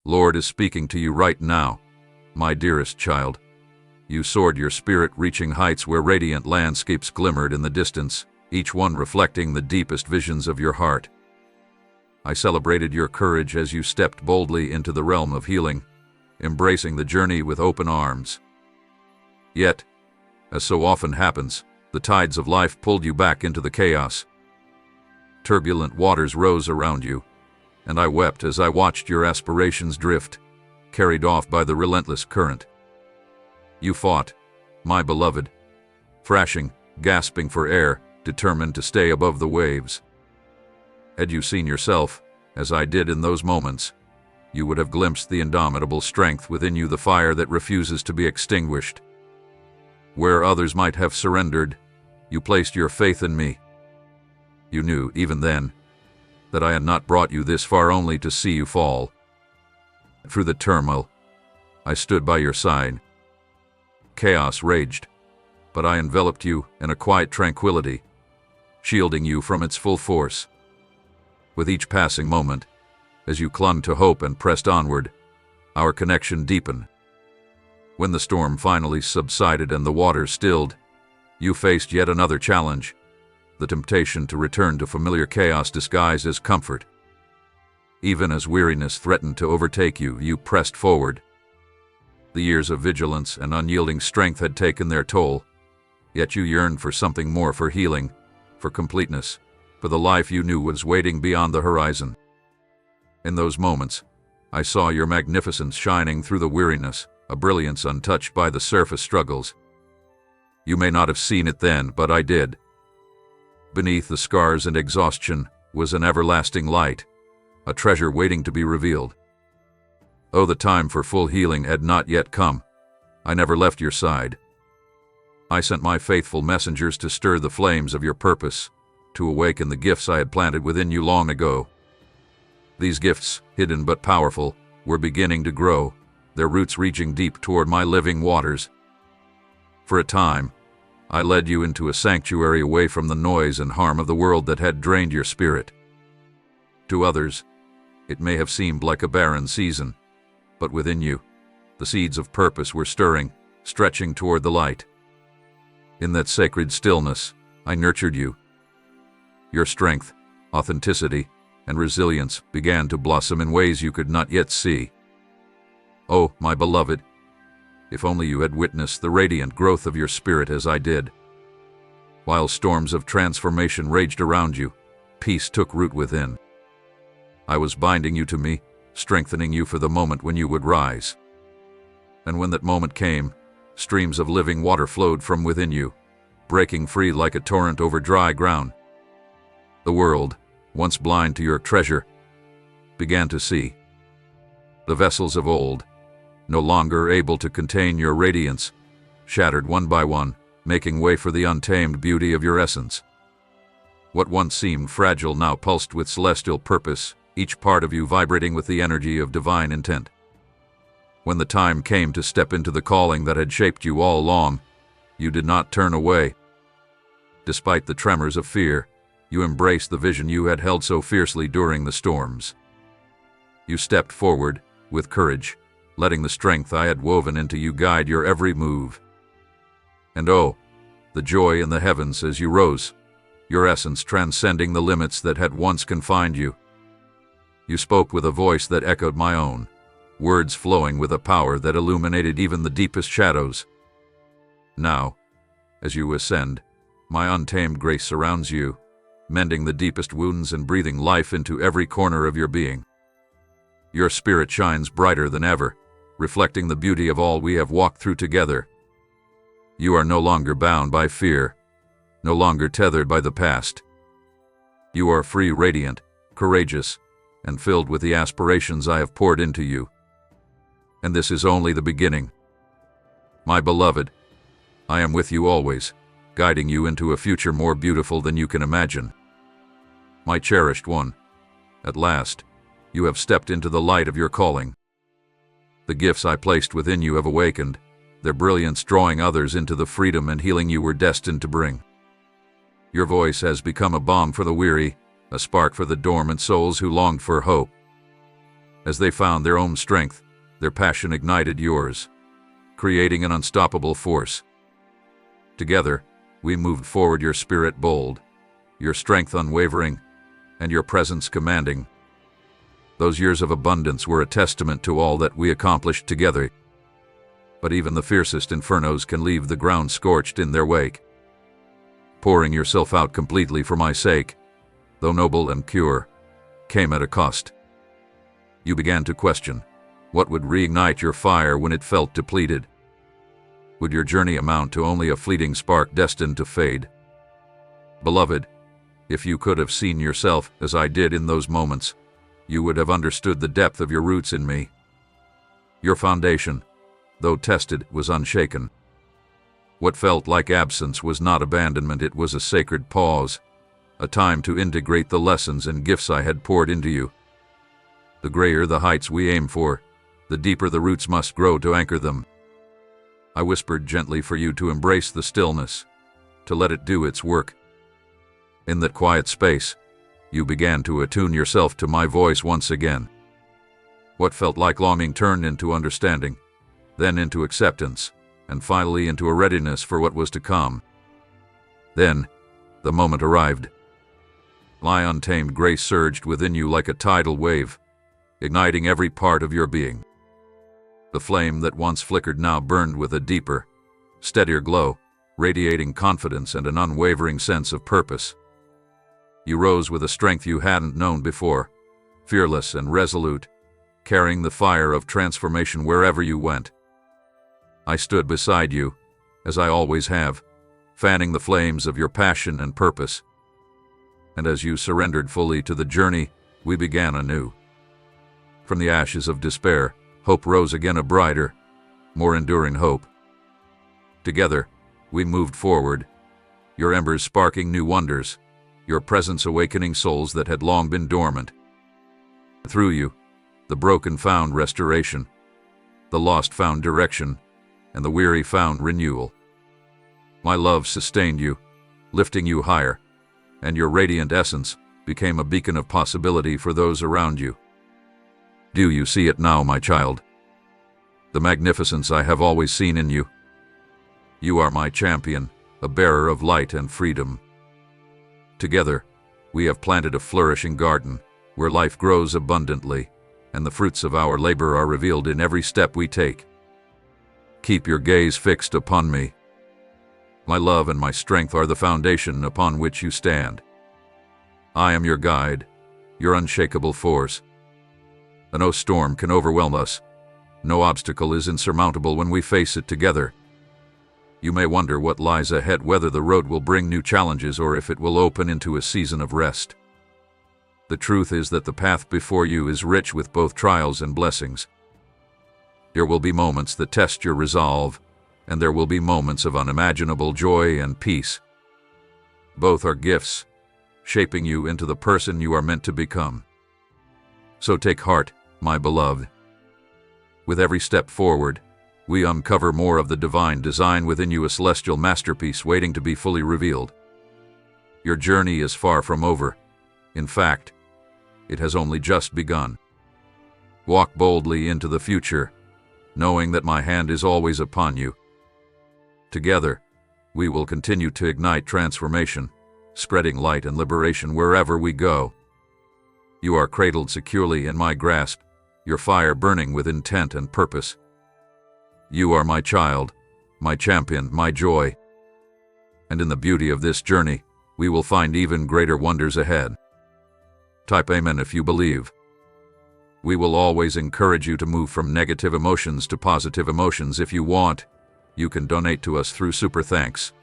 Lord is speaking to you right now, my dearest child. You soared your spirit, reaching heights where radiant landscapes glimmered in the distance, each one reflecting the deepest visions of your heart. I celebrated your courage as you stepped boldly into the realm of healing, embracing the journey with open arms. Yet, as so often happens, the tides of life pulled you back into the chaos. Turbulent waters rose around you, and I wept as I watched your aspirations drift, carried off by the relentless current. You fought, my beloved, thrashing, gasping for air, determined to stay above the waves. Had you seen yourself, as I did in those moments, you would have glimpsed the indomitable strength within you, the fire that refuses to be extinguished. Where others might have surrendered, you placed your faith in me. You knew, even then, that I had not brought you this far only to see you fall. Through the turmoil, I stood by your side. Chaos raged, but I enveloped you in a quiet tranquility, shielding you from its full force. With each passing moment, as you clung to hope and pressed onward, our connection deepened. When the storm finally subsided and the waters stilled, you faced yet another challenge, the temptation to return to familiar chaos disguised as comfort. Even as weariness threatened to overtake you, you pressed forward. The years of vigilance and unyielding strength had taken their toll, yet you yearned for something more, for healing, for completeness, for the life you knew was waiting beyond the horizon. In those moments, I saw your magnificence shining through the weariness, a brilliance untouched by the surface struggles. You may not have seen it then, but I did. Beneath the scars and exhaustion was an everlasting light, a treasure waiting to be revealed. Oh, the time for full healing had not yet come. I never left your side. I sent my faithful messengers to stir the flames of your purpose, to awaken the gifts I had planted within you long ago. These gifts, hidden but powerful, were beginning to grow, their roots reaching deep toward my living waters. For a time, I led you into a sanctuary away from the noise and harm of the world that had drained your spirit. To others, it may have seemed like a barren season, but within you, the seeds of purpose were stirring, stretching toward the light. In that sacred stillness, I nurtured you. Your strength, authenticity, and resilience began to blossom in ways you could not yet see. Oh, my beloved, if only you had witnessed the radiant growth of your spirit as I did. While storms of transformation raged around you, peace took root within. I was binding you to me, strengthening you for the moment when you would rise. And when that moment came, streams of living water flowed from within you, breaking free like a torrent over dry ground. The world, once blind to your treasure, began to see. The vessels of old, no longer able to contain your radiance, shattered one by one, making way for the untamed beauty of your essence. What once seemed fragile now pulsed with celestial purpose, each part of you vibrating with the energy of divine intent. When the time came to step into the calling that had shaped you all along, you did not turn away. Despite the tremors of fear, you embraced the vision you had held so fiercely during the storms. You stepped forward, with courage, letting the strength I had woven into you guide your every move. And oh, the joy in the heavens as you rose, your essence transcending the limits that had once confined you. You spoke with a voice that echoed my own, words flowing with a power that illuminated even the deepest shadows. Now, as you ascend, my untamed grace surrounds you, mending the deepest wounds and breathing life into every corner of your being. Your spirit shines brighter than ever, reflecting the beauty of all we have walked through together. You are no longer bound by fear, no longer tethered by the past. You are free, radiant, courageous, and filled with the aspirations I have poured into you. And this is only the beginning. My beloved, I am with you always, guiding you into a future more beautiful than you can imagine. My cherished one, at last, you have stepped into the light of your calling. The gifts I placed within you have awakened, their brilliance drawing others into the freedom and healing you were destined to bring. Your voice has become a balm for the weary, a spark for the dormant souls who longed for hope. As they found their own strength, their passion ignited yours, creating an unstoppable force. Together, we moved forward, your spirit bold, your strength unwavering, and your presence commanding. Those years of abundance were a testament to all that we accomplished together. But even the fiercest infernos can leave the ground scorched in their wake. Pouring yourself out completely for my sake, though noble and pure, came at a cost. You began to question, what would reignite your fire when it felt depleted? Would your journey amount to only a fleeting spark destined to fade? Beloved, if you could have seen yourself as I did in those moments, you would have understood the depth of your roots in me. Your foundation, though tested, was unshaken. What felt like absence was not abandonment, it was a sacred pause, a time to integrate the lessons and gifts I had poured into you. The grayer the heights we aim for, the deeper the roots must grow to anchor them. I whispered gently for you to embrace the stillness, to let it do its work. In that quiet space, you began to attune yourself to my voice once again. What felt like longing turned into understanding, then into acceptance, and finally into a readiness for what was to come. Then, the moment arrived. My untamed grace surged within you like a tidal wave, igniting every part of your being. The flame that once flickered now burned with a deeper, steadier glow, radiating confidence and an unwavering sense of purpose. You rose with a strength you hadn't known before, fearless and resolute, carrying the fire of transformation wherever you went. I stood beside you, as I always have, fanning the flames of your passion and purpose. And as you surrendered fully to the journey, we began anew. From the ashes of despair, hope rose again, a brighter, more enduring hope. Together, we moved forward, your embers sparking new wonders, your presence awakening souls that had long been dormant. Through you, the broken found restoration, the lost found direction, and the weary found renewal. My love sustained you, lifting you higher, and your radiant essence became a beacon of possibility for those around you. Do you see it now, my child? The magnificence I have always seen in you. You are my champion, a bearer of light and freedom. Together, we have planted a flourishing garden where life grows abundantly, and the fruits of our labor are revealed in every step we take. Keep your gaze fixed upon me. My love and my strength are the foundation upon which you stand. I am your guide, your unshakable force. No storm can overwhelm us. No obstacle is insurmountable when we face it together. You may wonder what lies ahead, whether the road will bring new challenges or if it will open into a season of rest. The truth is that the path before you is rich with both trials and blessings. There will be moments that test your resolve, and there will be moments of unimaginable joy and peace. Both are gifts, shaping you into the person you are meant to become. So take heart, my beloved. With every step forward, we uncover more of the divine design within you, a celestial masterpiece waiting to be fully revealed. Your journey is far from over. In fact, it has only just begun. Walk boldly into the future, knowing that my hand is always upon you. Together, we will continue to ignite transformation, spreading light and liberation wherever we go. You are cradled securely in my grasp, your fire burning with intent and purpose. You are my child, my champion, my joy. And in the beauty of this journey, we will find even greater wonders ahead. Type Amen if you believe. We will always encourage you to move from negative emotions to positive emotions. If you want, you can donate to us through Super Thanks.